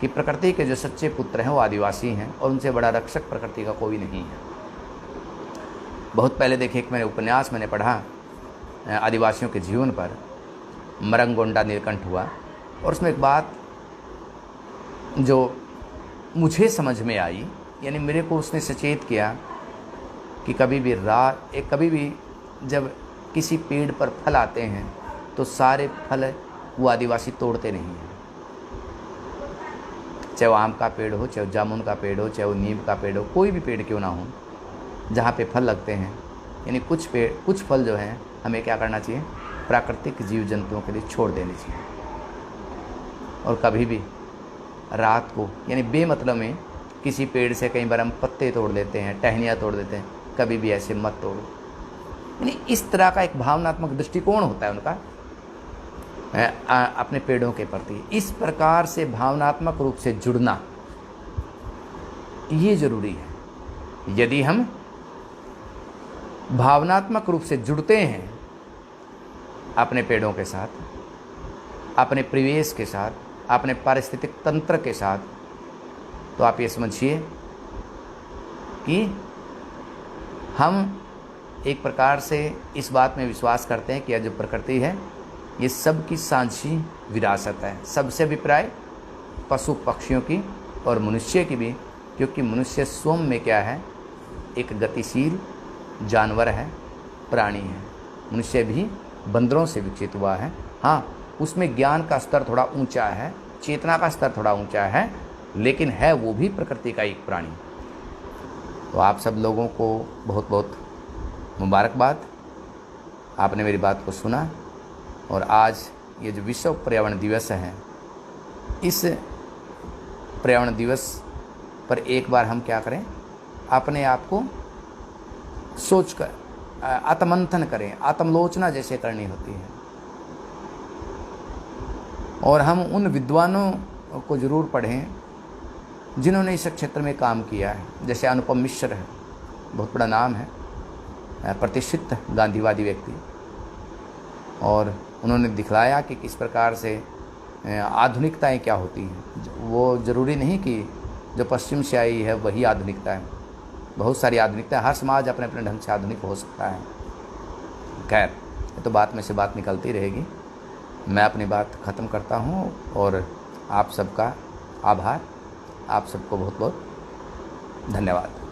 Speaker 1: कि प्रकृति के जो सच्चे पुत्र हैं वो आदिवासी हैं और उनसे बड़ा रक्षक प्रकृति का कोई नहीं है। बहुत पहले देखिए एक उपन्यास मैंने पढ़ा आदिवासियों के जीवन पर, मरंगोंडा नीलकंठ हुआ, और उसमें एक बात जो मुझे समझ में आई, यानी मेरे को उसने सचेत किया कि कभी भी जब किसी पेड़ पर फल आते हैं तो सारे फल वो आदिवासी तोड़ते नहीं हैं। चाहे वो आम का पेड़ हो, चाहे वो जामुन का पेड़ हो, चाहे वो नीम का पेड़ हो, कोई भी पेड़ क्यों ना हो, जहाँ पे फल लगते हैं, यानी कुछ फल जो हैं हमें क्या करना चाहिए? प्राकृतिक जीव जंतुओं के लिए छोड़ देने चाहिए। और कभी भी रात को यानी बेमतलब में किसी पेड़ से कई बार हम पत्ते तोड़ देते हैं, टहनियाँ तोड़ देते हैं, कभी भी ऐसे मत तोड़ो। यानी इस तरह का एक भावनात्मक दृष्टिकोण होता है उनका अपने पेड़ों के प्रति। इस प्रकार से भावनात्मक रूप से जुड़ना ये जरूरी है। यदि हम भावनात्मक रूप से जुड़ते हैं अपने पेड़ों के साथ, अपने परिवेश के साथ, अपने पारिस्थितिक तंत्र के साथ, तो आप ये समझिए कि हम एक प्रकार से इस बात में विश्वास करते हैं कि यह जो प्रकृति है ये सबकी साझी विरासत है, सबसे अभिप्राय पशु पक्षियों की और मनुष्य की भी, क्योंकि मनुष्य स्वयं में क्या है? एक गतिशील जानवर है, प्राणी है। मनुष्य भी बंदरों से विकसित हुआ है। हाँ, उसमें ज्ञान का स्तर थोड़ा ऊंचा है, चेतना का स्तर थोड़ा ऊंचा है, लेकिन है वो भी प्रकृति का एक प्राणी। तो आप सब लोगों को बहुत बहुत मुबारकबाद, आपने मेरी बात को सुना। और आज ये जो विश्व पर्यावरण दिवस है, इस पर्यावरण दिवस पर एक बार हम क्या करें, अपने आप को सोच कर आत्ममंथन करें, आत्मलोचना जैसे करनी होती है। और हम उन विद्वानों को ज़रूर पढ़ें जिन्होंने इस क्षेत्र में काम किया है। जैसे अनुपम मिश्र है, बहुत बड़ा नाम है, प्रतिष्ठित गांधीवादी व्यक्ति, और उन्होंने दिखलाया कि किस प्रकार से आधुनिकताएं क्या होती हैं। वो ज़रूरी नहीं कि जो पश्चिम से आई है वही आधुनिकता है, बहुत सारी आधुनिकता, हर समाज अपने अपने ढंग से आधुनिक हो सकता है। खैर, ये तो बात में से बात निकलती रहेगी। मैं अपनी बात ख़त्म करता हूँ और आप सबका आभार, आप सबको बहुत बहुत धन्यवाद।